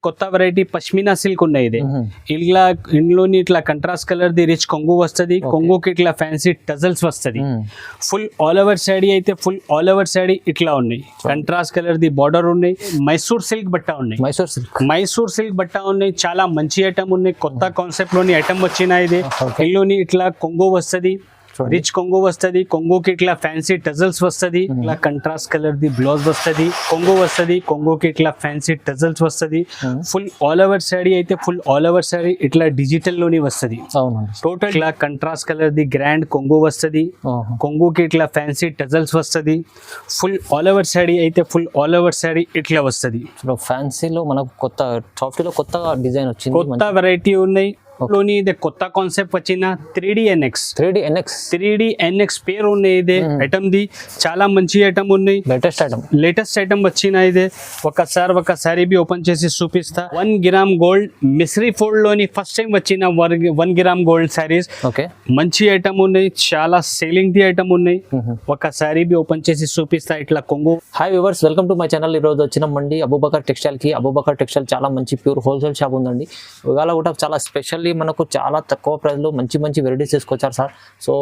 కొత్త variety pashmina silk ఉన్నాయి. ఇది ఇట్లా ఇందులోని ఇట్లా కంట్రాస్ట్ కలర్ ది రిచ్ కొంగు వస్తుంది. కొంగుకి ఇట్లా ఫ్యాన్సీ టజల్స్ వస్తుంది. ఫుల్ ఆల్ ఓవర్ సాడీ అయితే ఫుల్ ఆల్ ఓవర్ సాడీ ఇట్లా ఉన్నాయి. కంట్రాస్ట్ కలర్ ది బార్డర్ ఉన్నాయి. మైసూర్ సిల్క్ బట్ట ఉన్నాయి. మైసూర్ సిల్క్ బట్ట ఉన్నాయి. చాలా మంచి ఐటమ్ ఉన్నాయి. కొత్త కాన్సెప్ట్ లోని ఐటమ్ వచ్చిన ఇది. ఇందులోని ఇట్లా కొంగు వస్తుంది. రిచ్ కొంగు వస్తుంది. కొంగుకి ఇట్లా ఫ్యాన్సీ టజల్స్ వస్తుంది. ఇట్లా కంట్రాస్ట్ కలర్ ది బ్లౌజ్ వస్తుంది. కొంగు వస్తుంది. కొంగుకి ఇట్లా ఫ్యాన్సీ టజల్స్ వస్తుంది. ఫుల్ ఆల్ ఓవర్ సాడీ అయితే ఫుల్ ఆల్ ఓవర్ సాడీ ఇట్లా డిజిటల్ లోని వస్తుంది. టోటల్ ఇట్లా కంట్రాస్ట్ కలర్ ది గ్రాండ్ కొంగు వస్తుంది. కొంగుకి ఇట్లా ఫ్యాన్సీ టజల్స్ వస్తుంది. ఫుల్ ఆల్ ఓవర్ సాడీ అయితే ఫుల్ ఆల్ ఓవర్ సాడీ ఇట్లా వస్తుంది. ఫ్యాన్సీలో మనకు కొత్త సాఫ్ట్ లో కొత్త డిజైన్ వచ్చింది. కొత్త వెరైటీ ఉన్నాయి. లోని ఇది కొత్త కాన్సెప్ట్ వచ్చిన 3D NX పేరు ఉన్నాయి. ఇదే ఐటమ్ ది చాలా మంచి ఐటమ్ ఉన్నాయి. లేటెస్ట్ ఐటమ్ వచ్చిన ఇదే. ఒకసారి బి ఓపెన్ చేసి చూపిస్తా. 1 గ్రామ్ గోల్డ్ మిస్రీ ఫోల్డ్ లోని ఫస్ట్ టైం వచ్చిన 1 గ్రామ్ గోల్డ్ సారీస్. మంచి ఐటమ్ ఉన్నాయి. చాలా సేలింగ్ ది ఐటమ్ ఉన్నాయి. ఒకసారి బి ఓపెన్ చేసి చూపిస్తా. ఇట్లా కొంగు. Hi viewers, welcome to my channel. ఈ రోజు వచ్చిన మండి అబూబకర్ టెక్స్టైల్ కి. అబూబకర్ టెక్స్టైల్ చాలా మంచి ప్యూర్ హోల్సేల్ షాప్ ఉందండి. ఇవాళ కూడా చాలా స్పెషల్లీ మనకు చాలా తక్కువ ప్రైస్ లో మంచి వెరైటీస్ తీసుకొచ్చారు సార్. సో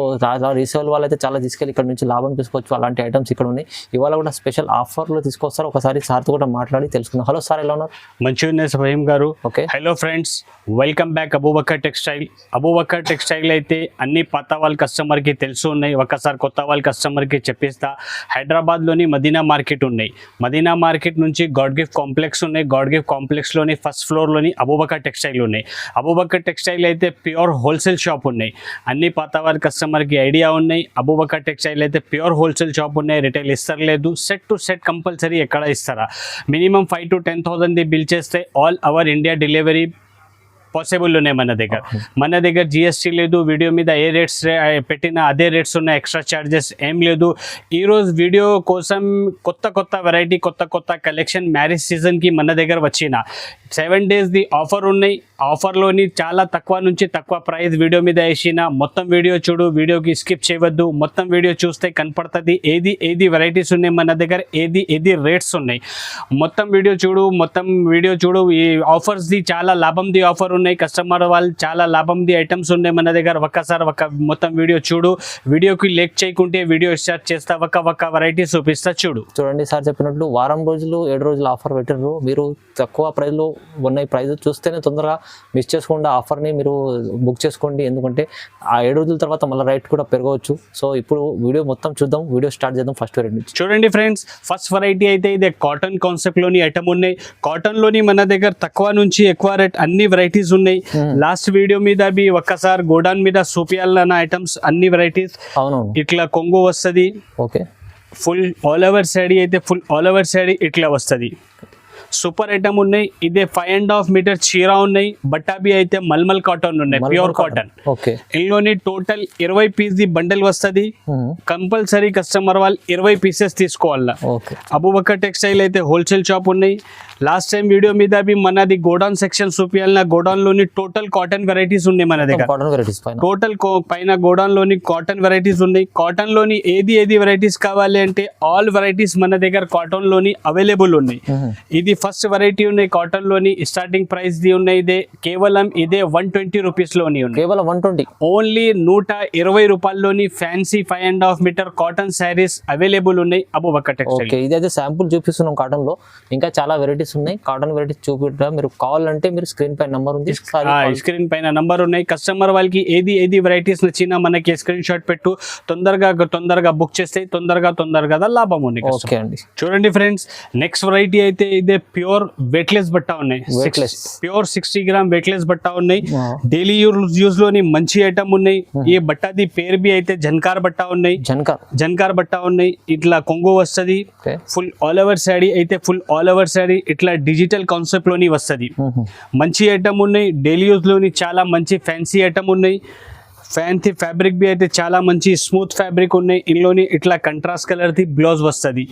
రీసేల్ వాళ్ళు అయితే చాలా తీసుకెళ్ళి ఇక్కడ నుంచి లాభం తీసుకోవచ్చు. అలాంటి ఐటమ్స్ ఇక్కడ ఉన్నాయి. ఇవాళ కూడా స్పెషల్ ఆఫర్ లో తీసుకొస్తారు. ఒకసారి సార్ తో కూడా మాట్లాడి తెలుసుకుందాం. హలో సార్, ఎలా ఉన్నారు? మంచిగా ఉన్నాయి ఫహీం గారు. Okay, hello friends, welcome back Abu Bakr textile. Abu Bakr textile అయితే అన్ని పాత వాళ్ళ కస్టమర్ కి తెలుసు ఉన్నాయి. ఒకసారి కొత్త వాళ్ళ కస్టమర్ కి చెప్పిస్తా. హైదరాబాద్ లోని మదీనా మార్కెట్ ఉన్నాయి. మదీనా మార్కెట్ నుంచి గాడ్ గిఫ్ట్ కాంప్లెక్స్ ఉన్నాయి. గాడ్ గిఫ్ట్ కాంప్లెక్స్ లోని ఫస్ట్ ఫ్లోర్ లోని అబూబకర్ టెక్స్టైల్ ఉన్నాయి. అబూబకర్ టెక్స్టైల్ అయితే ప్యూర్ హోల్సేల్ షాప్ ఉన్నాయి. అన్ని పాత వారి కస్టమర్ కి ఐడియా ఉన్నాయి. అబూబకర్ టెక్స్టైల్ అయితే ప్యూర్ హోల్సేల్ షాప్ ఉన్నాయి. రిటైల్ ఇస్తలేదు. సెట్ టు సెట్ కంపల్సరీ ఎక్కడ ఇస్తారా. మినిమం 5,000 to 10,000 బిల్ చేస్తే all over India delivery possible ఉన్నాయి మన దగ్గర జిఎస్టీ లేదు. వీడియో మీద ఏ రేట్స్ పెట్టినా అదే రేట్స్ ఉన్నాయి. ఎక్స్ట్రా ఛార్జెస్ ఏం లేదు. ఈరోజు వీడియో కోసం కొత్త వెరైటీ కొత్త కలెక్షన్ మ్యారేజ్ సీజన్కి మన దగ్గర వచ్చిన 7 days ది ఆఫర్ ఉన్నాయి. ఆఫర్లోని చాలా తక్కువ నుంచి తక్కువ ప్రైస్ వీడియో మీద వేసిన. మొత్తం వీడియో చూడు, వీడియోకి స్కిప్ చేయవద్దు. మొత్తం వీడియో చూస్తే కనపడుతుంది ఏది వెరైటీస్ ఉన్నాయి మన దగ్గర, ఏది రేట్స్ ఉన్నాయి. మొత్తం వీడియో చూడు. ఈ ఆఫర్స్ది చాలా లాభంది ఆఫర్ ఉన్నాయి. కస్టమర్ వాళ్ళు చాలా లాభంది ఐటమ్స్ ఉన్నాయి మన దగ్గర. మొత్తం వీడియో చూడు. వీడియోకి లేక్ చేయకుంటే వీడియో స్టార్ట్ చేస్తా. ఒక వెరైటీ చూపిస్తా చూడండి. సార్ చెప్పినట్లు వారం రోజులు 7 రోజులు ఆఫర్ పెట్టారు. మీరు తక్కువ ప్రైస్ లో ఉన్నాయి. ప్రైస్ చూస్తేనే తొందరగా మిస్ చేసుకోండి. ఆఫర్ని మీరు బుక్ చేసుకోండి. ఎందుకంటే ఆ 7 రోజుల తర్వాత మళ్ళీ రైట్ కూడా పెరగవచ్చు. సో ఇప్పుడు వీడియో మొత్తం చూద్దాం. వీడియో స్టార్ట్ చేద్దాం. ఫస్ట్ వెరైటీ చూడండి ఫ్రెండ్స్. ఫస్ట్ వెరైటీ అయితే ఇదే కాటన్ కాన్సెప్ట్ లోని ఐటమ్ ఉన్నాయి. కాటన్ లోని మన దగ్గర తక్కువ నుంచి ఎక్కువ రేట్ అన్ని వెరైటీస్ ఉన్నాయి. లాస్ట్ వీడియో మీద బి ఒక్కసారి గోడౌన్ మీద చూపియాలన్న ఐటమ్స్ అన్ని వెరైటీస్. అవునవును. ఇట్లా కొంగు వస్తుంది. Okay, full all over saree అయితే ఫుల్ ఆల్ ఓవర్ సాడీ ఇట్లా వస్తుంది. సూపర్ ఐటమ్ ఉన్నాయి. ఇదే 5.5 meter చీర ఉన్నాయి. బట్టాబి అయితే మల్మల్ కాటన్ ఉన్నాయి. Pure cotton. ఇందులోని టోటల్ 20 పీస్ ది బండల్ వస్తుంది. కంపల్సరీ కస్టమర్ వాళ్ళు 20 pieces తీసుకోవాలా. అబూబకర్ టెక్స్టైల్ అయితే హోల్సేల్ షాప్ ఉన్నాయి. లాస్ట్ టైం వీడియో మీద బి మనది గోడౌన్ సెక్షన్ చూపియాలన్న. గోడౌన్ లోని టోటల్ కాటన్ వెరైటీస్ ఉన్నాయి మన దగ్గర. టోటల్ పైన గోడౌన్ లోని కాటన్ వెరైటీస్ ఉన్నాయి. కాటన్ లోని ఏది వెరైటీస్ కావాలి అంటే ఆల్ వెరైటీస్ మన దగ్గర కాటన్ లోని అవైలబుల్ ఉన్నాయి. ఇది ఫస్ట్ వెరైటీ ఉన్నాయి. కాటన్ లోని స్టార్టింగ్ ప్రైస్ ది ఉన్నాయి. కేవలం 120 rupees లోని ఉన్నాయి. కేవలం 120 ఓన్లీ 120 రూపాయల్లోని fancy 5.5 meter cotton saris available ఉన్నాయి అబూబకర్ టెక్స్టైల్. ఇదైతే శాంపుల్ చూపిస్తున్నాం కాటన్ లో. ఇంకా చాలా వెరైటీస్ ఉన్నాయి. కాటన్ వెరైటీస్ చూపిద్దా. మీరు కావాలంటే మీరు స్క్రీన్ పైన నంబర్ ఉంది. స్క్రీన్ పైన నంబర్ ఉన్నాయి. కస్టమర్ వాళ్ళకి ఏది వెరైటీస్ నచ్చినా మనకి స్క్రీన్ షాట్ పెట్టు. తొందరగా బుక్ చేస్తే తొందరగా లాభం ఉంది. ఓకే అండి. చూడండి ఫ్రెండ్స్, నెక్స్ట్ వెరైటీ అయితే ఇదే ప్యూర్ వెయిట్లెస్ బట్ట ఉన్నాయి. ప్యూర్ 60 గ్రామ్ వెయిట్లెస్ బట్ట ఉన్నాయి. డైలీ యూజ్ లోని మంచి ఐటమ్ ఉన్నాయి. ఈ బట్టది పేరు బి అయితే జన్కార్ బట్ట ఉన్నాయి. జన్కార్ బట్ట ఉన్నాయి. ఇట్లా కొంగు వస్తుంది. ఫుల్ ఆల్ ఓవర్ సాడీ అయితే ఫుల్ ఆల్ ఓవర్ సాడీ ఇట్లా డిజిటల్ కాన్సెప్ట్ లోని వస్తుంది. మంచి ఐటమ్ ఉన్నాయి. డైలీ యూజ్ లోని చాలా మంచి ఫ్యాన్సీ ఐటమ్ ఉన్నాయి. ఫ్యాన్సీ ఫ్యాబ్రిక్ బి అయితే చాలా మంచి స్మూత్ ఫ్యాబ్రిక్ ఉన్నాయి. ఇందులోని ఇట్లా కంట్రాస్ట్ కలర్ ది బ్లౌజ్ వస్తుంది.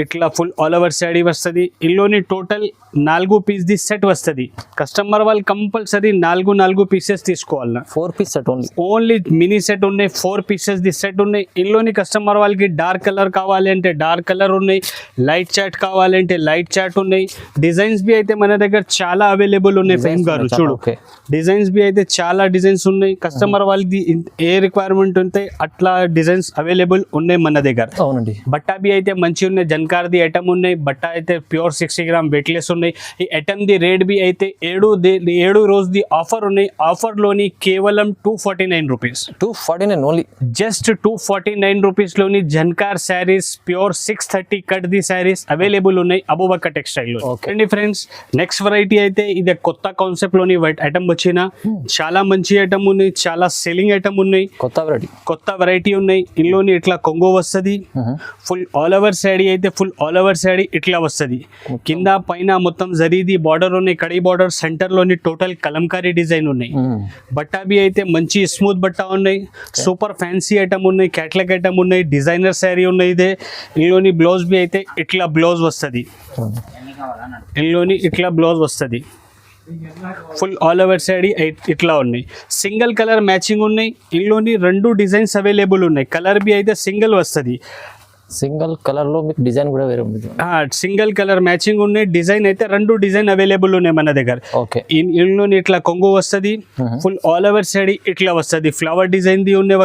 ఇట్లా ఫుల్ ఆల్ ఓవర్ శారీ వస్తుంది. ఇందులోని టోటల్ 4 పీస్ ది సెట్ వస్తుంది. కస్టమర్ వాళ్ళు కంపల్సరీ 4 పీసెస్ తీసుకోవాలి. 4 piece set only mini set ఉన్నాయి. 4 పీసెస్ ది సెట్ ఉన్నాయి. ఇందులోని కస్టమర్ వాళ్ళకి డార్క్ కలర్ కావాలి అంటే డార్క్ కలర్ ఉన్నాయి, లైట్ చాట్ కావాలంటే లైట్ చాట్ ఉన్నాయి. డిజైన్స్ బి అయితే మన దగ్గర చాలా అవైలబుల్ ఉన్నాయి. ఫేమ్ గారు చూడు, డిజైన్స్ బి అయితే చాలా డిజైన్స్ ఉన్నాయి. కస్టమర్ వాళ్ళకి ఏ రిక్వైర్మెంట్ ఉంటే అట్లా డిజైన్స్ అవైలబుల్ ఉన్నాయి మన దగ్గర. అవునండి. బట్టా బి అయితే మంచి ఉన్నాయి. జన్కార్ది ఐటమ్ ఉన్నాయి. బట్టా అయితే ప్యూర్ 60 గ్రామ్ వెయిట్లెస్ ఉన్నాయి. ఈ ఐటమ్ ది రేట్ బి అయితే 7 రోజుది ఆఫర్ ఉన్నాయి. ఆఫర్ లోని కేవలం 249 రూపీస్. 249 ఓన్లీ. జస్ట్ 249 రూపీస్ లోని జన్కార్ శారీస్ ప్యూర్ 630 కట్ ది శారీస్ అవైలబుల్ ఉన్నాయి అబూబకర్ టెక్స్టైల్ లో. అండి ఫ్రెండ్స్, నెక్స్ట్ వెరైటీ అయితే ఇది కొత్త కాన్సెప్ట్ లోని ఐటమ్ వచ్చిన చాలా మంచి ఐటమ్ ఉన్నాయి. చాలా సెల్లింగ్ ఐటమ్ ఉన్నాయి. కొత్త వెరైటీ ఉన్నాయి. ఇందులోని ఇట్లా కొంగో వస్తుంది. ఫుల్ ఆల్ ఓవర్ శారీ అయితే ఫుల్ ఆల్ ఓవర్ శారీ ఇట్లా వస్తుంది. కింద పైన మొత్తం జరీది బార్డర్ ఉన్నాయి. కడీ బార్డర్ సెంటర్ లోని టోటల్ కలంకారీ డిజైన్ ఉన్నాయి. బట్టా బి అయితే మంచి స్మూత్ బట్టా ఉన్నాయి. సూపర్ ఫ్యాన్సీ ఐటమ్ ఉన్నాయి. క్యాట్లాగ్ ఐటమ్ ఉన్నాయి. డిజైనర్ శారీ ఉన్నాయి. ఇదే ఇందులోని బ్లౌజ్ బి అయితే ఇట్లా బ్లౌజ్ వస్తుంది. ఇందులోని ఇట్లా బ్లౌజ్ వస్తుంది. ఫుల్ ఆల్ ఓవర్ శారీ ఇట్లా ఉన్నాయి. సింగిల్ కలర్ మ్యాచింగ్ ఉన్నాయి. ఇందులోని 2 డిజైన్స్ అవైలబుల్ ఉన్నాయి. కలర్ బి అయితే సింగిల్ వస్తుంది. సింగిల్ కలర్ లో మీకు డిజైన్ కూడా వేరే ఉంది. సింగిల్ కలర్ మ్యాచింగ్ ఉన్నాయి. డిజైన్ అయితే 2 డిజైన్ అవైలబుల్ ఉన్నాయి మన దగ్గర. ఇందులోని ఇట్లా కొంగు వస్తుంది. ఫుల్ ఆల్ ఓవర్ శారీ ఇట్లా వస్తుంది. ఫ్లవర్ డిజైన్ ది ఉన్నాయి.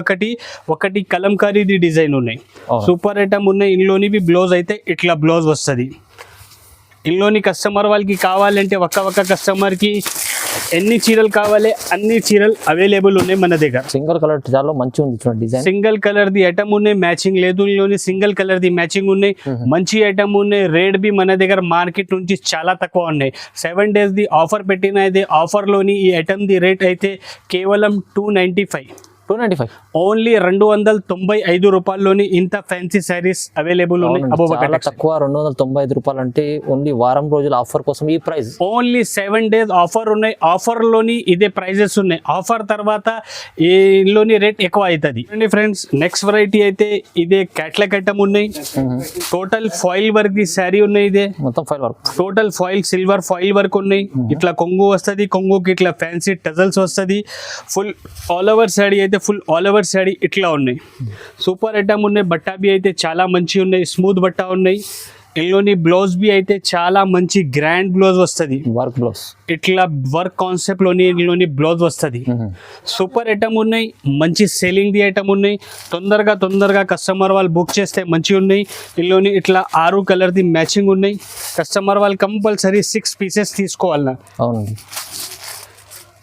ఒకటి కలంకారీది డిజైన్ ఉన్నాయి. సూపర్ ఐటమ్ ఉన్నాయి. ఇందులోని బ్లౌజ్ అయితే ఇట్లా బ్లౌజ్ వస్తుంది. ఇందులోని కస్టమర్ వాళ్ళకి కావాలంటే ఒక్క కస్టమర్కి ఎన్ని చీరలు కావాలి అన్ని చీరలు అవైలబుల్ ఉన్నాయి మన దగ్గర. సింగిల్ కలర్ చాలా మంచి ఉంది చూడండి design. Single colour the item ఉన్నాయి. మ్యాచింగ్ లేదు. ఇందులోని సింగిల్ కలర్ ది మ్యాచింగ్ ఉన్నాయి. మంచి ఐటమ్ ఉన్నాయి. రేట్ బి మన దగ్గర మార్కెట్ నుంచి చాలా తక్కువ ఉన్నాయి. 7 days ది ఆఫర్ పెట్టిన ఇది ఆఫర్ లోని ఈ ఐటమ్ ది రేట్ అయితే కేవలం 295. ఓన్లీ 295 రూపాయల్లోని ఇంత ఫ్యాన్సీ శారీస్ అవైలబుల్ ఉన్నాయి. తక్కువ 295 రూపాయలు అంటే ఓన్లీ వారం రోజుల ఆఫర్ కోసం ఈ ప్రైస్. ఓన్లీ 7 days ఆఫర్ ఉన్నాయి. ఆఫర్ లోని ఇదే ప్రైజెస్ ఉన్నాయి. ఆఫర్ తర్వాత ఈలోని రేట్ ఎక్కువ అవుతుంది. ఫ్రెండ్స్, నెక్స్ట్ వెరైటీ అయితే ఇదే క్యాట్లాగ్ ఐటమ్ ఉన్నాయి. Total foil work the sari ఉన్నాయి. ఇదే మొత్తం foil work. Total foil silver foil work ఉన్నాయి. ఇట్లా కొంగు వస్తుంది. కొంగుకి ఇట్లా ఫ్యాన్సీ టజల్స్ వస్తుంది. ఫుల్ ఆల్ ఓవర్ శారీ అయితే ఫుల్ ఆల్ ఓవర్ శారీ ఇట్లా ఉన్నాయి. సూపర్ ఐటమ్ ఉన్నాయి. బట్టా బి అయితే చాలా మంచి ఉన్నాయి. స్మూత్ బట్టా ఉన్నాయి. ఇందులోని బ్లౌజ్ బి అయితే చాలా మంచి గ్రాండ్ బ్లౌజ్ వస్తుంది. వర్క్ బ్లౌజ్ ఇట్లా వర్క్ కాన్సెప్ట్ లోని ఇందులోని బ్లౌజ్ వస్తుంది. సూపర్ ఐటమ్ ఉన్నాయి. మంచి సేలింగ్ ది ఐటమ్ ఉన్నాయి. తొందరగా కస్టమర్ వాళ్ళు బుక్ చేస్తే మంచిగా ఉన్నాయి. ఇందులోని ఇట్లా 6 కలర్ ది మ్యాచింగ్ ఉన్నాయి. కస్టమర్ వాళ్ళు కంపల్సరీ 6 పీసెస్ తీసుకోవాలి. అవునండి.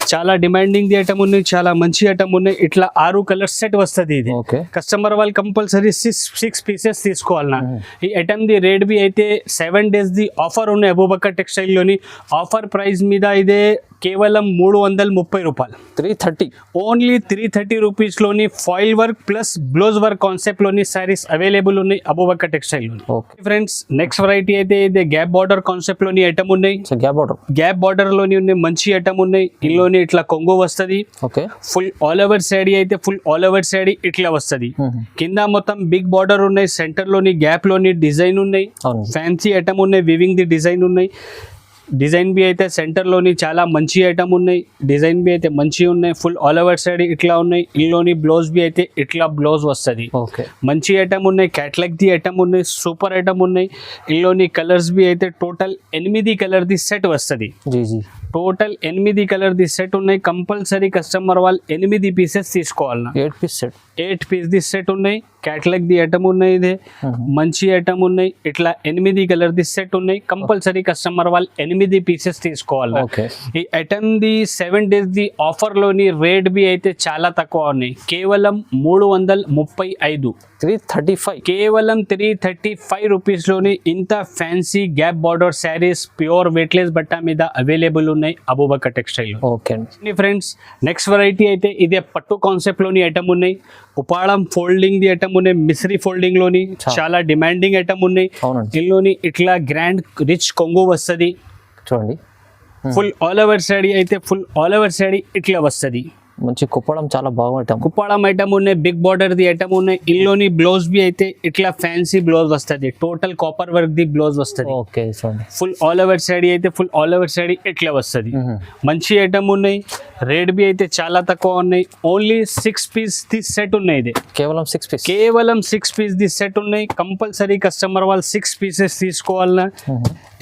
చాలా డిమాండింగ్ ది ఐటమ్ ఉన్నాయి. చాలా మంచి ఐటమ్ ఉన్నాయి. ఇట్లా 6 కలర్ సెట్ వస్తుంది. ఇది కస్టమర్ వాళ్ళు కంపల్సరీ 6 పీసెస్ తీసుకోవాలన్నా. ఈ ఐటమ్ ది రేట్ బి అయితే 7 days ది ఆఫర్ ఉన్నాయి అబూబకర్ టెక్స్టైల్ లోని. ఆఫర్ ప్రైస్ మీద ఇదే కేవలం 330 రూపాయలు. 330 ఓన్లీ 330 రూపీస్ లోని foil work plus blouse work concept లోని సారీస్ అవైలబుల్ ఉన్నాయి అబూబకర్ టెక్స్టైల్ లోని. ఫ్రెండ్స్, నెక్స్ట్ వెరైటీ అయితే ఇది గ్యాప్ బార్డర్ కాన్సెప్ట్ లోని ఐటమ్ ఉన్నాయి. గ్యాప్ బార్డర్ లోని ఉన్నాయి. మంచి ఐటమ్ ఉన్నాయి. ఇందులోని ఇట్లా కొంగు వస్తుంది. ఫుల్ ఆల్ ఓవర్ శారీ అయితే ఫుల్ ఆల్ ఓవర్ శారీ ఇట్లా వస్తుంది. కింద మొత్తం బిగ్ బార్డర్ ఉన్నాయి. సెంటర్ లోని గ్యాప్ లోని డిజైన్ ఉన్నాయి. ఫ్యాన్సీ ఐటమ్ ఉన్నాయి. వివింగ్ ది డిజైన్ ఉన్నాయి. డిజైన్ బి అయితే సెంటర్ లోని చాలా మంచి ఐటమ్ ఉన్నాయి. డిజైన్ బి అయితే మంచిగా ఉన్నాయి. ఫుల్ ఆల్ ఓవర్ శారీ ఇట్లా ఉన్నాయి. ఇందులోని బ్లౌజ్ బి అయితే ఇట్లా బ్లౌజ్ వస్తుంది. మంచి ఐటమ్ ఉన్నాయి. క్యాట్లాగ్ ది ఐటమ్ ఉన్నాయి. సూపర్ ఐటమ్ ఉన్నాయి. ఇందులోని కలర్స్ బి అయితే టోటల్ 8 కలర్ ది సెట్ వస్తుంది. టోటల్ 8 కలర్ ది సెట్ ఉన్నాయి. కంపల్సరీ కస్టమర్ వాళ్ళు 8 పీసెస్ తీసుకోవాలి. 8 పీస్ ది సెట్ ఉన్నాయి. క్యాట్లాగ్ ది ఐటమ్ ఉన్నాయి. ఇదే మంచి ఐటమ్ ఉన్నాయి. ఇట్లా 8 కలర్ ది సెట్ ఉన్నాయి. కంపల్సరీ కస్టమర్ వాళ్ళు 8 పీసెస్ తీసుకోవాలి. ఈ ఐటమ్ ది 7 days ది ఆఫర్ లోని రేట్ బి అయితే చాలా తక్కువ ఉన్నాయి. కేవలం 335. 335 కేవలం 335 రూపీస్ లోని ఇంత fancy gap border saris pure weightless బట్టా మీద అవైలబుల్ ఉన్నాయి Abubakar textile. Friends, next variety అయితే ఇదే పట్టు కాన్సెప్ట్ లోని ఐటమ్ ఉన్నాయి. ఉపాళం ఫోల్డింగ్ ది ఐటమ్ ఉన్నాయి. మిస్రీ ఫోల్డింగ్ లోని చాలా డిమాండింగ్ ఐటమ్ ఉన్నాయి. ఇందులోని ఇట్లా గ్రాండ్ రిచ్ కొంగు వస్తుంది. చూడండి. ఫుల్ ఆల్ ఓవర్ శారీ అయితే ఫుల్ ఆల్ ఓవర్ శారీ ఇట్లా వస్తుంది. మంచి కుప్పడం చాలా బాగుంటాం. కుప్పాళం ఐటమ్ ఉన్నాయి, బిగ్ బార్డర్ ది ఐటమ్ ఉన్నాయి. ఇందులోని బ్లౌజ్ బి అయితే ఇట్లా ఫ్యాన్సీ బ్లౌజ్ వస్తుంది, total copper work the blouse వస్తుంది. ఓకే చూడండి. ఫుల్ ఆల్ ఓవర్ సాడీ అయితే ఫుల్ ఆల్ ఓవర్ సాడీ ఇట్లా వస్తుంది. మంచి ఐటమ్ ఉన్నాయి, రేట్ బి అయితే చాలా తక్కువ ఉన్నాయి. ఓన్లీ 6 పీస్ ది సెట్ ఉన్నాయి. ఇది కేవలం 6 పీస్, కేవలం 6 పీస్ ది సెట్ ఉన్నాయి. కంపల్సరీ కస్టమర్ వాళ్ళు 6 పీసెస్ తీసుకోవాలన్నా.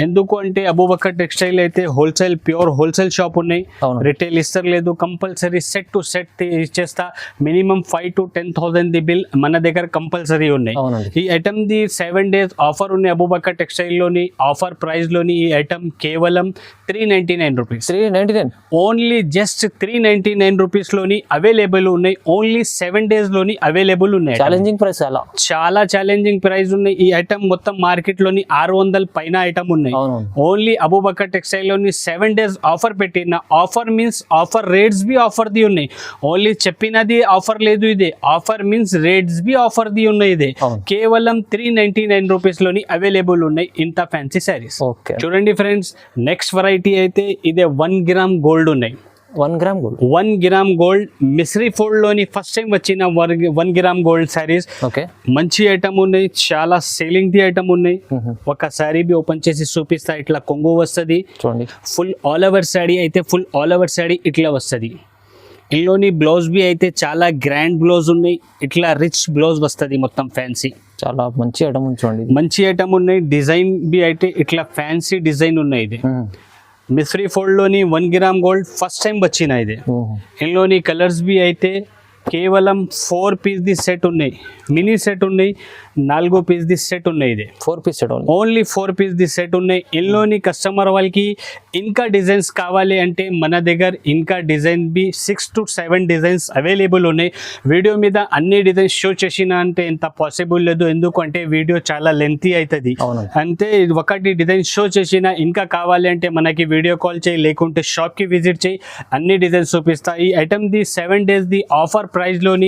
ఎందుకు అంటే అబూబకర్ టెక్స్టైల్ అయితే హోల్సేల్, ప్యూర్ హోల్సేల్ షాప్ ఉన్నాయి, రిటైల్ ఇస్తలేదు. కంపల్సరీ సెట్ టు సెట్ ఇచ్చేస్తా. మినిమం 5 to 10,000 ది బిల్ మన దగ్గర కంపల్సరీ ఉన్నాయి. ఈ ఐటమ్ ది 7 days ఆఫర్ ఉన్నాయి అబూబకర్ టెక్స్టైల్ లోని. ఆఫర్ ప్రైస్ లోని ఈ ఐటమ్ కేవలం 399 రూపీస్. 399 ఓన్లీ జస్ట్ 399 రూపీస్ లోని అవైలబుల్ ఉన్నాయి. ఓన్లీ 7 days లోని అవైలబుల్ ఉన్నాయి. ఛాలెంజింగ్ ప్రైస్, అలా చాలా ఛాలెంజింగ్ ప్రైస్ ఉన్నాయి. ఈ ఐటమ్ మొత్తం మార్కెట్ లోని 600 పైన ఐటమ్ ఉన్నాయి. ఓన్లీ అబూబకర్ టెక్స్టైల్ లోని 7 days ఆఫర్ పెట్టిన. ఆఫర్ మీన్స్ ఆఫర్ రేట్స్ బి ఆఫర్ ది ఉన్నాయి. ఓన్లీ చెప్పినది ఆఫర్ లేదు. ఇదే ఆఫర్ మీన్స్ రేట్స్ బి ఆఫర్ ది ఉన్నాయి. ఇదే కేవలం 399 రూపీస్ లోని అవైలబుల్ ఉన్నాయి ఇంత ఫ్యాన్సీ సారీస్. చూడండి ఫ్రెండ్స్, నెక్స్ట్ వెరైటీ అయితే ఇదే 1 గ్రామ్ గోల్డ్ ఉన్నాయి. 1 gram gold, 1 gram gold Misri fold లోని ఫస్ట్ టైం వచ్చిన 1 గ్రామ్ గోల్డ్ సారీస్. ఓకే, మంచి ఐటమ్ ఉన్నాయి, చాలా సేలింగ్ ది ఐటమ్ ఉన్నాయి. ఒక సారీ బి ఓపెన్ చేసి చూపిస్తా. ఇట్లా కొంగు వస్తుంది చూడండి. ఫుల్ ఆల్ ఓవర్ సారీ అయితే ఫుల్ ఆల్ ఓవర్ సారీ ఇట్లా వస్తుంది. ఇందులోని బ్లౌజ్ బి అయితే చాలా గ్రాండ్ బ్లౌజ్ ఉన్నాయి. ఇట్లా రిచ్ బ్లౌజ్ వస్తుంది, మొత్తం ఫ్యాన్సీ. చాలా మంచి ఐటమ్ చూడండి. మంచి ఐటమ్ ఉన్నాయి. డిజైన్ బి అయితే ఇట్లా ఫ్యాన్సీ డిజైన్ ఉన్నాయి. ఇది మిస్రీ ఫోల్డ్ లోని 1 గ్రామ్ గోల్డ్ ఫస్ట్ టైం వచ్చిన. ఇది ఇందులోని కలర్స్ బి అయితే కేవలం 4 పీస్ ది సెట్ ఉన్నాయి. మినీ సెట్ ఉన్నాయి, 4 పీస్ ది సెట్ ఉన్నాయి. ఇది 4 పీస్ సెట్, ఓన్లీ 4 పీస్ ది సెట్ ఉన్నాయి. ఇందులోని కస్టమర్ వాళ్ళకి ఇంకా డిజైన్స్ కావాలి అంటే మన దగ్గర ఇంకా డిజైన్ బి 6 to 7 డిజైన్స్ అవైలబుల్ ఉన్నాయి. వీడియో మీద అన్ని డిజైన్స్ షో చేసిన అంటే ఎంత పాసిబుల్ లేదు, ఎందుకంటే వీడియో చాలా లెంతీ అవుతుంది. అంతే ఒకటి డిజైన్ షో చేసిన, ఇంకా కావాలి అంటే మనకి వీడియో కాల్ చేయి, లేకుంటే షాప్కి విజిట్ చేయి, అన్ని డిజైన్స్ చూపిస్తా. ఈ ఐటమ్ ది 7 days ది ఆఫర్ ప్రైస్ లోని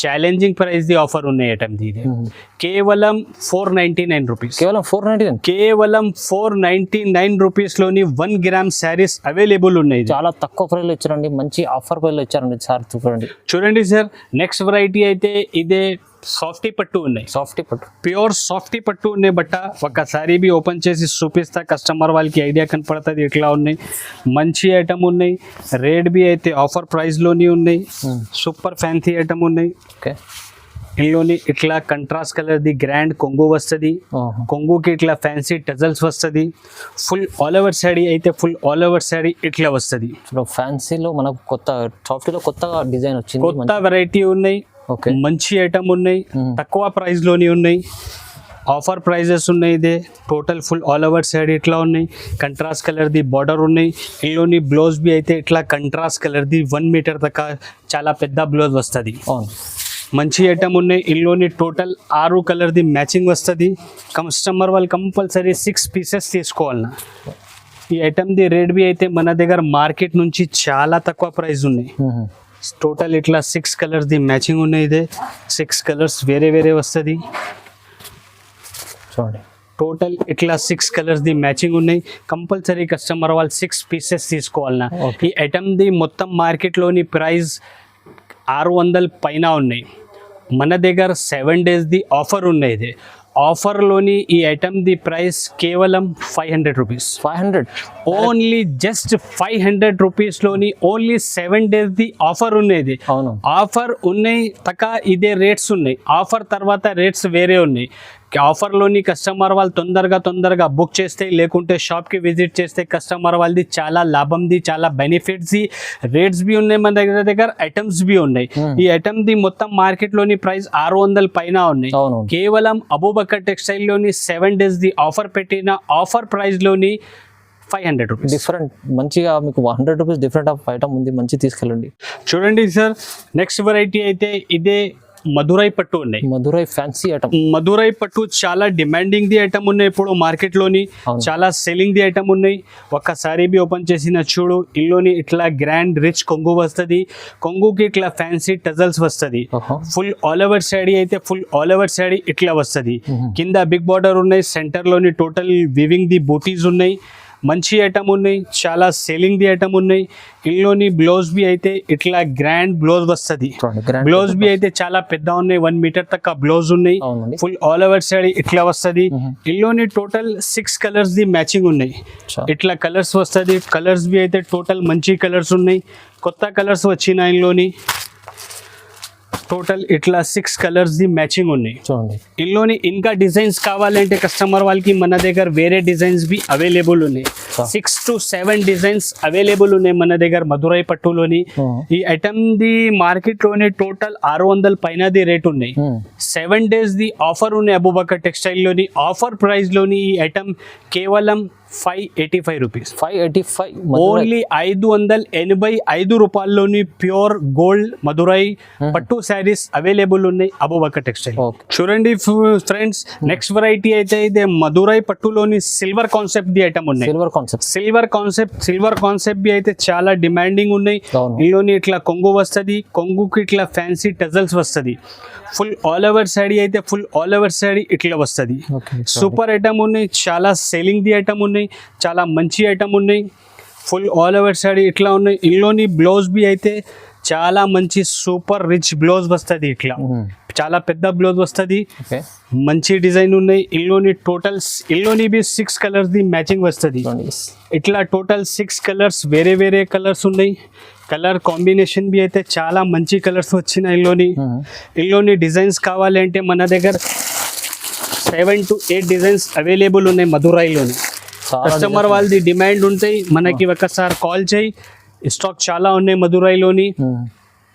ఛాలెంజింగ్ ప్రైస్ ది ఆఫర్ ఉన్నాయి. ఐటమ్ ది కేవలం 499 రూపీస్. కేవలం 499, కేవలం 499 రూపీస్ లోని 1 గ్రామ్ శారీస్ అవైలబుల్ ఉన్నాయి. చాలా తక్కువ ప్రైస్ లో ఇచ్చారండి, మంచి ఆఫర్ ప్రైస్ లో ఇచ్చారండి సార్. చూడండి చూడండి సార్, నెక్స్ట్ వెరైటీ అయితే ఇదే సాఫ్టీ పట్టు ఉన్నాయి. సాఫ్టీ పట్టు, ప్యూర్ సాఫ్టీ పట్టు ఉన్నాయి. బట్ట ఒకసారి బి ఓపెన్ చేసి చూపిస్తా, కస్టమర్ వాళ్ళకి ఐడియా కనపడుతుంది ఎట్లా ఉన్నాయి. మంచి ఐటమ్ ఉన్నాయి. రేట్ బి అయితే ఆఫర్ ప్రైస్ లోని ఉన్నాయి. సూపర్ ఫ్యాన్సీ ఐటమ్ ఉన్నాయి. ఓకే, ఇందులోని ఇట్లా కంట్రాస్ట్ కలర్ ది గ్రాండ్ కొంగు వస్తుంది. కొంగుకి ఇట్లా ఫ్యాన్సీ టజల్స్ వస్తుంది. ఫుల్ ఆల్ ఓవర్ సాడీ అయితే ఫుల్ ఆల్ ఓవర్ సాడీ ఇట్లా వస్తుంది. ఫ్యాన్సీలో మనకు కొత్త సాఫ్టీలో కొత్తగా డిజైన్ వచ్చింది, కొత్త వెరైటీ ఉన్నాయి. ఓకే, మంచి ఐటమ్ ఉన్నాయి, తక్కువ ప్రైస్ లోని ఉన్నాయి. ఆఫర్ ప్రైజెస్ ఉన్నాయి. ఇదే total full all over side ఇట్లా ఉన్నాయి. కంట్రాస్ట్ కలర్ ది బార్డర్ ఉన్నాయి. ఇందులోని బ్లౌజ్ బి అయితే ఇట్లా కంట్రాస్ట్ కలర్ ది 1 మీటర్ దాకా చాలా పెద్ద బ్లౌజ్ వస్తుంది. మంచి ఐటమ్ ఉన్నాయి. ఇందులోని టోటల్ 6 కలర్ ది మ్యాచింగ్ వస్తుంది. కస్టమర్ వాళ్ళు కంపల్సరీ 6 పీసెస్ తీసుకోవాలన్నా. ఈ ఐటమ్ ది రేట్ బి అయితే మన దగ్గర మార్కెట్ నుంచి చాలా తక్కువ ప్రైస్ ఉన్నాయి. టోటల్ ఇట్లా 6 కలర్స్ ది మ్యాచింగ్ ఉన్నాయి. ఇదే 6 కలర్స్ వేరే వేరే వస్తుంది. చూడండి, టోటల్ ఇట్లా 6 కలర్స్ ది మ్యాచింగ్ ఉన్నాయి. కంపల్సరీ కస్టమర్ వాళ్ళు 6 పీసెస్ తీసుకోవాలన్నా. ఈ ఐటమ్ ది మొత్తం మార్కెట్లోని ప్రైస్ 600 పైన ఉన్నాయి. మన దగ్గర 7 days ది ఆఫర్ ఉన్నాయి. ఇది ఆఫర్లోని ఈ ఐటమ్ ది ప్రైస్ కేవలం 500 రూపీస్. 500, ఓన్లీ జస్ట్ 500 రూపీస్లోని ఓన్లీ 7 days ది ఆఫర్ ఉన్నది. ఆఫర్ ఉన్నాయి తక్క ఇదే రేట్స్ ఉన్నాయి. ఆఫర్ తర్వాత రేట్స్ వేరే ఉన్నాయి. ఆఫర్లోని కస్టమర్ వాళ్ళు తొందరగా బుక్ చేస్తే, లేకుంటే షాప్కి విజిట్ చేస్తే కస్టమర్ వాళ్ళది చాలా లాభంది, చాలా బెనిఫిట్స్, రేట్స్ బి ఉన్నాయి. మన దగ్గర ఐటమ్స్ బి ఉన్నాయి. ఈ ఐటమ్ ది మొత్తం మార్కెట్లోని ప్రైస్ 600 పైన ఉన్నాయి. కేవలం అబూబకర్ టెక్స్టైల్ లోని 7 days ది ఆఫర్ పెట్టిన ఆఫర్ ప్రైస్ లోని 500 రూపీస్ డిఫరెంట్. మంచిగా మీకు 100 రూపీస్ డిఫరెంట్ ఆఫ్ ఐటమ్ ఉంది, మంచి తీసుకెళ్ళండి. చూడండి సార్, నెక్స్ట్ వెరైటీ అయితే ఇదే మధురై పట్టు ఉన్నాయి. Madurai fancy item. మధురై పట్టు చాలా డిమాండింగ్ ది ఐటమ్ ఉన్నాయి. ఇప్పుడు మార్కెట్ లోని చాలా సెల్లింగ్ ది ఐటమ్ ఉన్నాయి. ఒక్కసారి బి ఓపెన్ చేసిన చూడు, ఇందులోని ఇట్లా గ్రాండ్ రిచ్ కొంగు వస్తుంది. కొంగుకి ఇట్లా ఫ్యాన్సీ టజల్స్ వస్తుంది. ఫుల్ ఆల్ ఓవర్ సాడీ అయితే ఫుల్ ఆల్ ఓవర్ సాడీ ఇట్లా వస్తుంది. కింద బిగ్ బార్డర్ ఉన్నాయి. సెంటర్ లోని టోటల్ వివింగ్ ది బూటీస్ ఉన్నాయి. మంచి ఐటమ్ ఉన్నాయి, చాలా సేలింగ్ ది ఐటమ్ ఉన్నాయి. ఇందులోని బ్లౌజ్ బి అయితే ఇట్లా గ్రాండ్ బ్లౌజ్ వస్తుంది. బ్లౌజ్ బి అయితే చాలా పెద్ద ఉన్నాయి, 1 మీటర్ తక్క బ్లౌజ్ ఉన్నాయి. ఫుల్ ఆల్ ఓవర్ సైడ్ ఇట్లా వస్తుంది. ఇందులోని టోటల్ 6 కలర్స్ ది మ్యాచింగ్ ఉన్నాయి. ఇట్లా కలర్స్ వస్తుంది. కలర్స్ బి అయితే టోటల్ మంచి కలర్స్ ఉన్నాయి, కొత్త కలర్స్ వచ్చిన ఇందులోని టోటల్ ఇట్లా 6 కలర్స్ ది మ్యాచింగ్ ఉన్నాయి. చూడండి ఇందులోని ఇంకా డిజైన్స్ కావాలంటే కస్టమర్ వాళ్ళకి మన దగ్గర వేరే డిజైన్స్ బి అవైలబుల్ ఉన్నాయి. 6 to 7 డిజైన్స్ అవైలబుల్ ఉన్నాయి మన దగ్గర మధురై పట్టులోని. ఈ ఐటమ్ ది మార్కెట్ లోనే టోటల్ 600 పైన ది రేట్ ఉన్నాయి. 7 days ది ఆఫర్ ఉన్నాయి అబూబకర్ టెక్స్టైల్ లోని. ఆఫర్ ప్రైస్ లోని ఈ ఐటమ్ కేవలం 585 రూపీస్. 585 ఓన్లీ 585 రూపాయల్లోని ప్యూర్ గోల్డ్ మధురై పట్టు శారీస్ అవైలబుల్ ఉన్నాయి అబూబకర్ టెక్స్టైల్. చూడండి ఫ్రెండ్స్, నెక్స్ట్ వెరైటీ అయితే ఇదే మధురై పట్టులోని సిల్వర్ కాన్సెప్ట్ ది ఐటమ్ ఉన్నాయి. సిల్వర్ కాన్సెప్ట్ బి అయితే చాలా డిమాండింగ్ ఉన్నాయి. ఇందులోని ఇట్లా కొంగు వస్తుంది, కొంగుకి ఇట్లా ఫ్యాన్సీ టజల్స్ వస్తుంది. ఫుల్ ఆల్ ఓవర్ సాడీ అయితే ఫుల్ ఆల్ ఓవర్ సాడీ ఇట్లా వస్తుంది. సూపర్ ఐటమ్ ఉన్నాయి, చాలా సేలింగ్ ది ఐటమ్ ఉన్నాయి, చాలా మంచి ఐటమ్ ఉన్నాయి. ఫుల్ ఆల్ ఓవర్ సాడీ ఇట్లా ఉన్నాయి. ఇందులోని బ్లౌజ్ బి అయితే చాలా మంచి సూపర్ రిచ్ బ్లౌజ్ వస్తుంది. ఇట్లా చాలా పెద్ద బ్లౌజ్ వస్తుంది, మంచి డిజైన్ ఉన్నాయి. ఇందులోని బి 6 కలర్స్ ది మ్యాచింగ్ వస్తుంది. ఇట్లా టోటల్ 6 కలర్స్ వేరే వేరే కలర్స్ ఉన్నాయి. కలర్ కాంబినేషన్ బి అయితే చాలా మంచి కలర్స్ వచ్చినాయి. ఇందులోని డిజైన్స్ కావాలంటే మన దగ్గర 7 to 8 డిజైన్స్ అవైలబుల్ ఉన్నాయి మధురైలోని. కస్టమర్ వాళ్ళది డిమాండ్ ఉంటాయి, మనకి ఒకసారి కాల్ చేయి. స్టాక్ చాలా ఉన్నాయి మధురైలోని.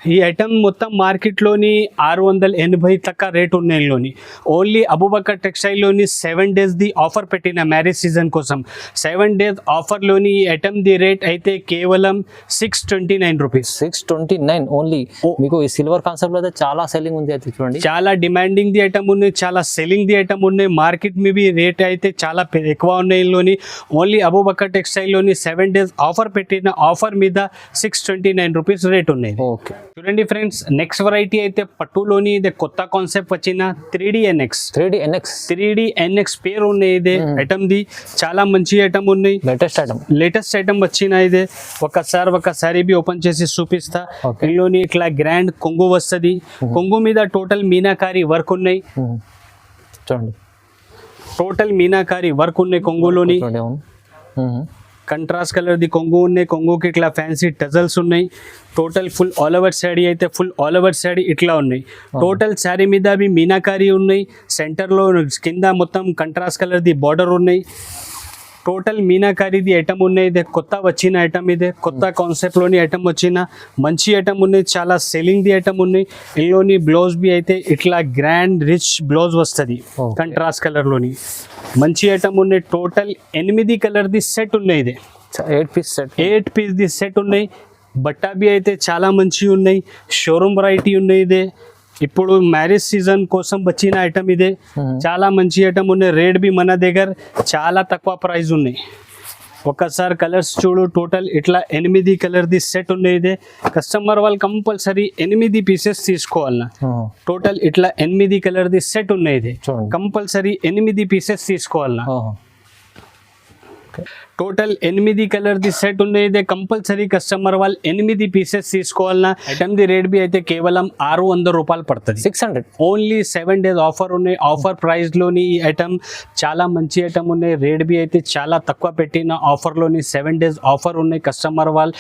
ఈ ఐటమ్ మొత్తం మార్కెట్లోని 680 తక్క రేట్ ఉన్నాయి. ఓన్లీ అబూబకర్ టెక్స్టైల్లోని 7 days ది ఆఫర్ పెట్టిన మ్యారేజ్ సీజన్ కోసం. 7 days ఆఫర్లోని ఈ ఐటమ్ ది రేట్ అయితే కేవలం 629 రూపీస్. 629 ఓన్లీ. మీకు ఈ సిల్వర్ కాన్సెప్ట్ లో అయితే చాలా సెల్లింగ్ ఉంది. అయితే చూడండి, చాలా డిమాండింగ్ ది ఐటమ్ ఉన్నాయి, చాలా సెల్లింగ్ ది ఐటమ్ ఉన్నాయి. మార్కెట్ మీ బి రేట్ అయితే చాలా ఎక్కువ ఉన్నాయి. ఇందులోని ఓన్లీ అబూబకర్ టెక్స్టైల్లోని 7 days ఆఫర్ పెట్టిన ఆఫర్ మీద 629 రూపీస్ రేట్ ఉన్నాయి. ఓకే చూడండి ఫ్రెండ్స్, నెక్స్ట్ వెరైటీ అయితే పట్టులోని ఇది కొత్త కాన్సెప్ట్ వచ్చిన 3D NX పేరు ఉన్నాయి. ఇదే ఐటమ్ ది చాలా మంచి ఐటమ్ ఉన్నాయి, లేటెస్ట్ ఐటమ్ వచ్చిన. ఇదే ఒకసారి బి ఓపెన్ చేసి చూపిస్తా. ఇందులోని ఇట్లా గ్రాండ్ కొంగు వస్తుంది. కొంగు మీద టోటల్ మీనాకారి వర్క్ ఉన్నాయి. చూడండి, టోటల్ మీనాకారి వర్క్ ఉన్నాయి కొంగులోని. కంట్రాస్ట్ కలర్ ది కొంగు ఉన్నాయి. కొంగుకి ఇట్లా ఫ్యాన్సీ టజల్స్ ఉన్నాయి. Total full all over sari అయితే ఫుల్ ఆల్ ఓవర్ శాడీ ఇట్లా ఉన్నాయి. టోటల్ శారీ మీద బి మీనాకారి ఉన్నాయి. సెంటర్లో కింద మొత్తం కంట్రాస్ట్ కలర్ ది బార్డర్ ఉన్నాయి. టోటల్ మీనాకారిది ఐటమ్ ఉన్నాయి. ఇదే కొత్త వచ్చిన ఐటమ్, ఇదే కొత్త కాన్సెప్ట్లోని ఐటమ్ వచ్చిన మంచి ఐటమ్ ఉన్నాయి, చాలా సెల్లింగ్ ది ఐటమ్ ఉన్నాయి. ఇందులోని బ్లౌజ్ బి అయితే ఇట్లా గ్రాండ్ రిచ్ బ్లౌజ్ వస్తుంది కంట్రాస్ట్ కలర్లోని. మంచి ఐటమ్ ఉన్నాయి. టోటల్ 8 కలర్ ది సెట్ ఉన్నాయి. ఇదే 8 పీస్ ది సెట్ ఉన్నాయి. బట్టా బి అయితే చాలా మంచి ఉన్నాయి, షోరూమ్ వెరైటీ ఉన్నాయి. ఇదే ఇప్పుడు మ్యారేజ్ సీజన్ కోసం వచ్చిన ఐటమ్ ఇదే. చాలా మంచి ఐటమ్ ఉన్నాయి. రేట్ బి మన దగ్గర చాలా తక్కువ ప్రైస్ ఉన్నాయి. ఒకసారి కలర్స్ చూడు. టోటల్ ఇట్లా 8 కలర్ ది సెట్ ఉన్నాయి. ఇదే కస్టమర్ వాళ్ళు కంపల్సరీ 8 పీసెస్ తీసుకోవాలన్నా. టోటల్ ఇట్లా 8 కలర్ ది సెట్ ఉన్నాయి. ఇది కంపల్సరీ 8 పీసెస్ తీసుకోవాలన్నా. టోటల్ 8 కలర్ ది సెట్ ఉన్నాయి. ఇదే కంపల్సరీ కస్టమర్ వాళ్ళు 8 పీసెస్ తీసుకోవాలన్నా. ఐటమ్ ది రేట్ బి అయితే కేవలం 600 రూపాయలు పడుతుంది. 600 ఓన్లీ 7 days ఆఫర్ ఉన్నాయి. ఆఫర్ ప్రైస్ లోని ఈ ఐటమ్ చాలా మంచి ఐటమ్ ఉన్నాయి. రేట్ బి అయితే చాలా తక్కువ పెట్టిన ఆఫర్లోని 7 days ఆఫర్ ఉన్నాయి. కస్టమర్ వాళ్ళు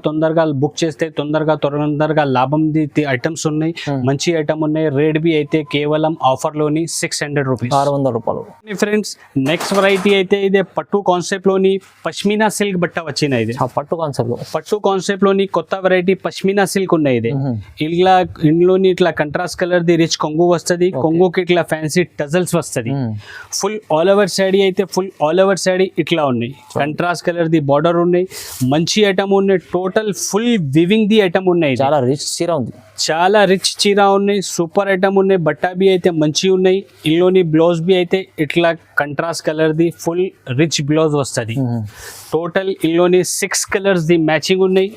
తొందరగా బుక్ చేస్తే తొందరగా లాభం ది ఐటమ్స్ ఉన్నాయి. మంచి ఐటమ్ ఉన్నాయి. రేట్ బి అయితే కేవలం ఆఫర్లోని 600 రూపీస్, 600 రూపాయలు. ఫ్రెండ్స్, నెక్స్ట్ వెరైటీ అయితే ఇదే పట్టు కాన్సెప్ట్ లోని పష్మినా సిల్క్ బట్ట వచ్చిన. ఇది పట్టు కాన్సెప్ట్ లోని కొత్త వెరైటీ పష్మినా సిల్క్ ఉన్నాయి. ఇది ఇందులోని ఇట్లా కంట్రాస్ట్ కలర్ ది రిచ్ కొంగు వస్తుంది. కొంగుకి ఇట్లా ఫ్యాన్సీ టజల్స్ వస్తుంది. ఫుల్ ఆల్ ఓవర్ శాడీ అయితే ఫుల్ ఆల్ ఓవర్ శాడీ ఇట్లా ఉన్నాయి. కంట్రాస్ట్ కలర్ ది బార్డర్ ఉన్నాయి. మంచి ఐటమ్ ఉన్నాయి. Total full weaving the item ఉన్నాయి. చాలా రిచ్ చీర ఉంది, చాలా రిచ్ చీర ఉన్నాయి. సూపర్ ఐటమ్ ఉన్నాయి. బట్టా బి అయితే మంచి ఉన్నాయి. ఇందులోని బ్లౌజ్ బి అయితే ఇట్లా contrast colour the full rich blouse వస్తుంది. టోటల్ ఇందులోని 6 కలర్స్ ది మ్యాచింగ్ ఉన్నాయి.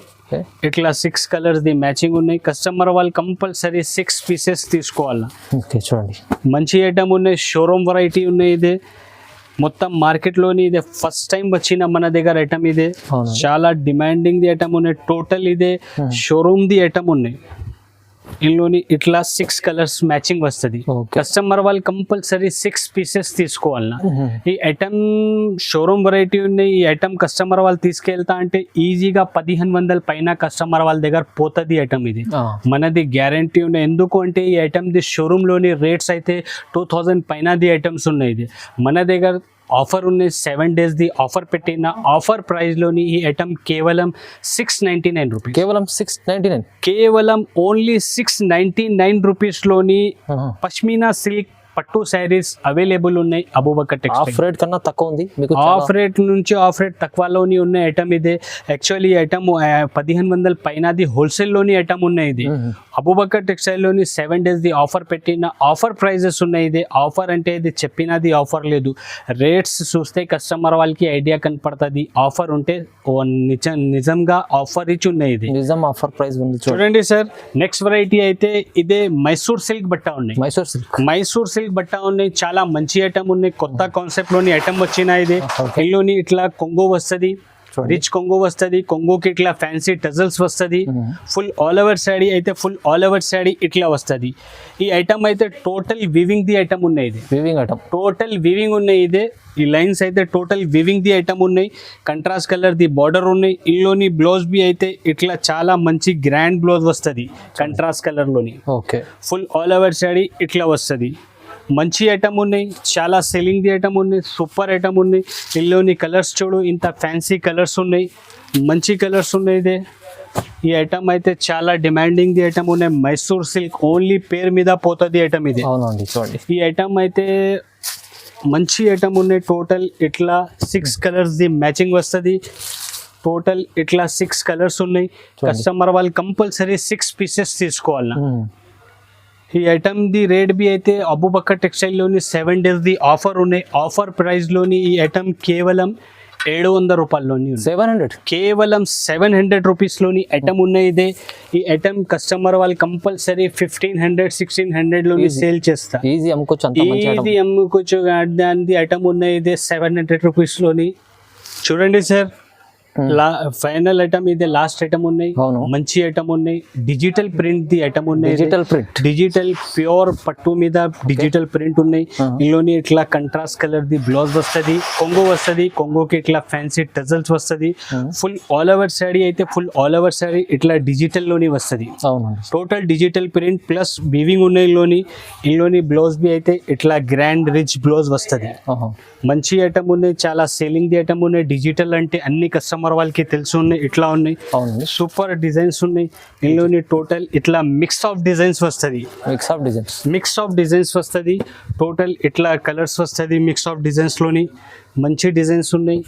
ఇట్లా 6 కలర్స్ ది మ్యాచింగ్ ఉన్నాయి. కస్టమర్ వాళ్ళు కంపల్సరీ 6 పీసెస్ తీసుకోవాలి. చూడండి, మంచి ఐటమ్ ఉన్నాయి. షోరూమ్ వెరైటీ ఉన్నాయి. ఇదే మొత్తం మార్కెట్ లోని ఇదే ఫస్ట్ టైం వచ్చిన మన దగ్గర ఐటమ్ ఇదే. అవునండి. చాలా డిమాండింగ్ ది ఐటమ్ ఉన్నాయి. టోటల్ ఇదే షోరూమ్ ది ఐటమ్ ఉన్నాయి. ఇందులోని ఇట్లా 6 కలర్స్ మ్యాచింగ్ వస్తుంది. Okay. కస్టమర్ వాళ్ళు కంపల్సరీ 6 పీసెస్ తీసుకోవాలన్నా. ఈ ఐటమ్ షోరూమ్ వెరైటీ ఉన్నాయి. ఈ ఐటమ్ కస్టమర్ వాళ్ళు తీసుకెళ్తా అంటే ఈజీగా 1500 పైన కస్టమర్ వాళ్ళ దగ్గర పోతుంది ఐటమ్ ఇది. మనది గ్యారంటీ ఉన్నాయి. ఎందుకు అంటే ఈ ఐటమ్ ది షోరూమ్ లోని రేట్స్ అయితే 2000 పైన ది ఐటమ్స్ ఉన్నాయి. ఇది మన దగ్గర ఆఫర్ ఉన్నాయి. 7 days ది ఆఫర్ పెట్టిన ఆఫర్ ప్రైస్ లోని ఈ ఐటమ్ కేవలం 699 రూపీస్. కేవలం 699. కేవలం ఓన్లీ 699 రూపీస్ లోని పష్మీనా సిల్క్ పట్టు శారీస్ అవైలబుల్ ఉన్నాయి అబూబకర్ టెక్స్టైల్. ఆఫ్ రేట్ కన్నా తక్కువ ఉంది మీకు. ఆఫ్ రేట్ నుంచి ఆఫ్ రేట్ తక్కువలోని ఉన్న ఐటమ్ ఇదే. యాక్చువల్లీ ఈ ఐటమ్ 1500 పైనది హోల్సేల్లోని ఐటమ్ ఉన్నాయి. ఇది అబూబకర్ టెక్స్టైల్లోని 7 days ది ఆఫర్ పెట్టిన ఆఫర్ ప్రైజెస్ ఉన్నాయి. ఇది ఆఫర్ అంటే ఇది చెప్పినది ఆఫర్ లేదు. రేట్స్ చూస్తే కస్టమర్ వాళ్ళకి ఐడియా కనపడుతుంది. ఆఫర్ ఉంటే నిజంగా ఆఫర్ ఇచ్చి ఉన్నాయి. ఇది నిజం ఆఫర్ ప్రైస్ ఉంది. చూడండి సార్, నెక్స్ట్ వెరైటీ అయితే ఇదే మైసూర్ సిల్క్ బట్ట ఉన్నాయి. మైసూర్ సిల్క్ బట్ట ఉన్నాయి. చాలా మంచి ఐటమ్ ఉన్నాయి. కొత్త కాన్సెప్ట్ లోని ఐటమ్ వచ్చిన ఇది. ఇందులోని ఇట్లా కొంగో వస్తుంది, రిచ్ కొంగో వస్తుంది. కొంగోకి ఇట్లా ఫ్యాన్సీ టజల్స్ వస్తుంది. ఫుల్ ఆల్ ఓవర్ శాడీ అయితే ఫుల్ ఆల్ ఓవర్ శాడీ ఇట్లా వస్తుంది. ఈ ఐటమ్ అయితే టోటల్ వివింగ్ ది ఐటమ్ ఉన్నాయి. ఇది వివింగ్ ఐటమ్ టోటల్ వివింగ్ ఉన్నాయి. ఇదే ఈ లైన్స్ అయితే టోటల్ వివింగ్ ది ఐటమ్ ఉన్నాయి. కంట్రాస్ట్ కలర్ ది బార్డర్ ఉన్నాయి. ఇందులోని బ్లౌజ్ బి అయితే ఇట్లా చాలా మంచి గ్రాండ్ బ్లౌజ్ వస్తుంది కంట్రాస్ట్ కలర్ లోని. Okay, full all over sari ఇట్లా వస్తుంది. మంచి ఐటమ్ ఉన్నాయి. చాలా సెల్లింగ్ ది ఐటమ్ ఉన్నాయి. సూపర్ ఐటమ్ ఉన్నాయి. ఇందులోని కలర్స్ చూడు, ఇంత ఫ్యాన్సీ కలర్స్ ఉన్నాయి. మంచి కలర్స్ ఉన్నాయి. ఇదే ఈ ఐటమ్ అయితే చాలా డిమాండింగ్ ది ఐటమ్ ఉన్నాయి. మైసూర్ సిల్క్ ఓన్లీ పేరు మీద పోతుంది ఐటమ్ ఇది. అవునండి, చూడండి. ఈ ఐటమ్ అయితే మంచి ఐటమ్ ఉన్నాయి. టోటల్ ఇట్లా 6 కలర్స్ ది మ్యాచింగ్ వస్తుంది. టోటల్ ఇట్లా 6 కలర్స్ ఉన్నాయి. కస్టమర్ వాళ్ళు కంపల్సరీ 6 పీసెస్ తీసుకోవాలన్నా. ఈ ఐటమ్ ది రేట్ బి అయితే అబూబకర్ టెక్స్టైల్ లోని 7 days ది ఆఫర్ ఉన్నాయి. ఆఫర్ ప్రైస్ లోని ఈ ఐటమ్ కేవలం 700 రూపాయల్లోని ఉంది. 700, కేవలం 700 రూపీస్ లోని ఐటమ్ ఉన్నాయి. ఇదే ఈ ఐటమ్ కస్టమర్ వాళ్ళు కంపల్సరీ 1500 1600 లోని సేల్ చేస్తా. ఈజీ అమ్ముకోవచ్చు, అంత మంచి ఐటమ్. ఇది అమ్ముకోవచ్చు. దాని ఐటమ్ ఉన్నాయి. ఇదే 700 రూపీస్ లోని. చూడండి సార్, ఫైనల్ ఐటమ్ ఇదే లాస్ట్ ఐటమ్ ఉన్నాయి. మంచి ఐటమ్ ఉన్నాయి. డిజిటల్ ప్రింట్ ది ఐటమ్ ఉన్నాయి. డిజిటల్ ప్యూర్ పట్టు మీద డిజిటల్ ప్రింట్ ఉన్నాయి. ఇందులోని ఇట్లా కంట్రాస్ట్ కలర్ ది బ్లౌజ్ వస్తుంది. కొంగో వస్తుంది. కొంగోకి ఇట్లా ఫ్యాన్సీ టజల్స్ వస్తుంది. ఫుల్ ఆల్ ఓవర్ శాడీ అయితే ఫుల్ ఆల్ ఓవర్ శాడీ ఇట్లా డిజిటల్ లోని వస్తుంది. Total digital print plus weaving ఉన్నాయి. ఇందులోని బ్లౌజ్ బి అయితే ఇట్లా గ్రాండ్ రిచ్ బ్లౌజ్ వస్తుంది. మంచి ఐటమ్ ఉన్నాయి. చాలా సేలింగ్ ది ఐటమ్ ఉన్నాయి. డిజిటల్ అంటే అన్ని కస్టమర్ వాళ్ళకి తెలుసు ఉన్నాయి. ఇట్లా ఉన్నాయి. సూపర్ డిజైన్స్ ఉన్నాయి. ఇందులోని టోటల్ ఇట్లా మిక్స్ ఆఫ్ డిజైన్స్ వస్తుంది. టోటల్ ఇట్లా కలర్స్ వస్తుంది. మిక్స్ ఆఫ్ డిజైన్స్ లోని మంచి డిజైన్స్ ఉన్నాయి.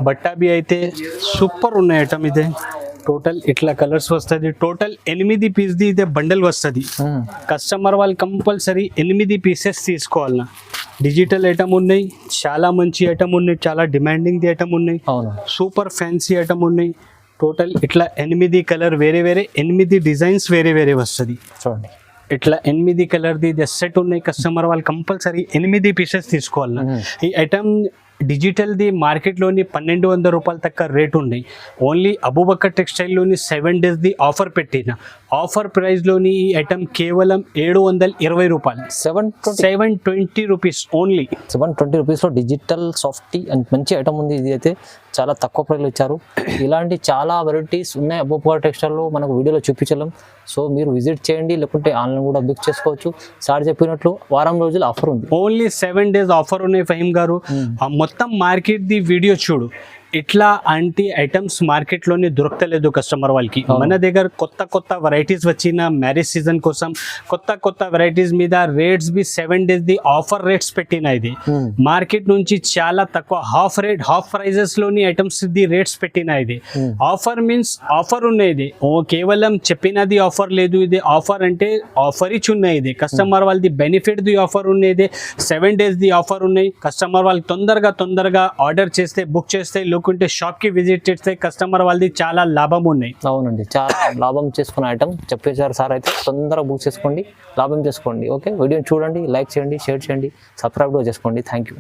బట్టా బి అయితే సూపర్ ఉన్నాయి ఐటమ్ ఇదే. టోటల్ ఇట్లా కలర్స్ వస్తుంది. టోటల్ 8 పీస్ ది ఇదే బండల్ వస్తుంది. కస్టమర్ వాళ్ళు కంపల్సరీ 8 పీసెస్ తీసుకోవాలన్నా. డిజిటల్ ఐటమ్ ఉన్నాయి. చాలా మంచి ఐటమ్ ఉన్నాయి. చాలా డిమాండింగ్ ది ఐటమ్ ఉన్నాయి. సూపర్ ఫ్యాన్సీ ఐటమ్ ఉన్నాయి. టోటల్ ఇట్లా 8 కలర్ వేరే 8 డిజైన్స్ వేరే వస్తుంది. చూడండి, ఇట్లా 8 కలర్ ది సెట్ ఉన్నాయి. కస్టమర్ వాళ్ళు కంపల్సరీ 8 పీసెస్ తీసుకోవాలన్నా. ఈ ఐటమ్ డిజిటల్ ది మార్కెట్ లోని 1200 రూపాయల తక్క రేట్ ఉన్నాయి. ఓన్లీ అబూబకర్ టెక్స్టైల్ లోని 7 days ది ఆఫర్ పెట్టిన ఆఫర్ ప్రైస్ లోని ఈ ఐటమ్ కేవలం 720 రూపాయలు. 720 రూపీస్ ఓన్లీ. 720 రూపీస్లో డిజిటల్ సాఫ్టీ అండ్ మంచి ఐటమ్ ఉంది. ఇది అయితే చాలా తక్కువ ప్రైస్లో ఇచ్చారు. ఇలాంటి చాలా వెరైటీస్ ఉన్నాయి అబూబకర్ టెక్స్టైల్లో. మనకు వీడియోలో చూపించలేం. సో మీరు విజిట్ చేయండి, లేకుంటే ఆన్లైన్ కూడా బుక్ చేసుకోవచ్చు. సార్ చెప్పినట్లు వారం రోజులు ఆఫర్ ఉంది. ఓన్లీ 7 days ఆఫర్ ఉన్నాయి. ఫహీమ్ గారు, మొత్తం మార్కెట్ ది వీడియో చూడు. ఇట్లా అంటే ఐటమ్స్ మార్కెట్లోనే దొరకలేదు కస్టమర్ వాళ్ళకి. మన దగ్గర కొత్త వెరైటీస్ వచ్చిన మ్యారేజ్ సీజన్ కోసం కొత్త వెరైటీస్ మీద రేట్స్ బి 7 days ది ఆఫర్ రేట్స్ పెట్టిన. ఇది మార్కెట్ నుంచి చాలా తక్కువ హాఫ్ ప్రైజెస్ లోని ఐటమ్స్ ది రేట్స్ పెట్టిన. ఇది ఆఫర్ మీన్స్ ఆఫర్ ఉన్నాయి. ఇది కేవలం చెప్పినది ఆఫర్ లేదు. ఇది ఆఫర్ అంటే ఆఫర్ ఇచ్చి ఉన్నాయి. ఇది కస్టమర్ వాళ్ళది బెనిఫిట్ ది ఆఫర్ ఉన్నాయి. 7 days ది ఆఫర్ ఉన్నాయి. కస్టమర్ వాళ్ళు తొందరగా ఆర్డర్ చేస్తే బుక్ చేస్తే లేకుంటే షాప్ కి విజిట్ చేస్తే కస్టమర్ వాళ్ళది చాలా లాభం ఉన్నాయి. అవునండి, చాలా లాభం చేసుకున్న ఐటమ్ చెప్పేశారు సార్. అయితే తొందరగా బుక్ చేసుకోండి, లాభం చేసుకోండి. ఓకే, వీడియోని చూడండి, లైక్ చేయండి, షేర్ చేయండి, సబ్స్క్రైబ్ కూడా చేసుకోండి. Thank you.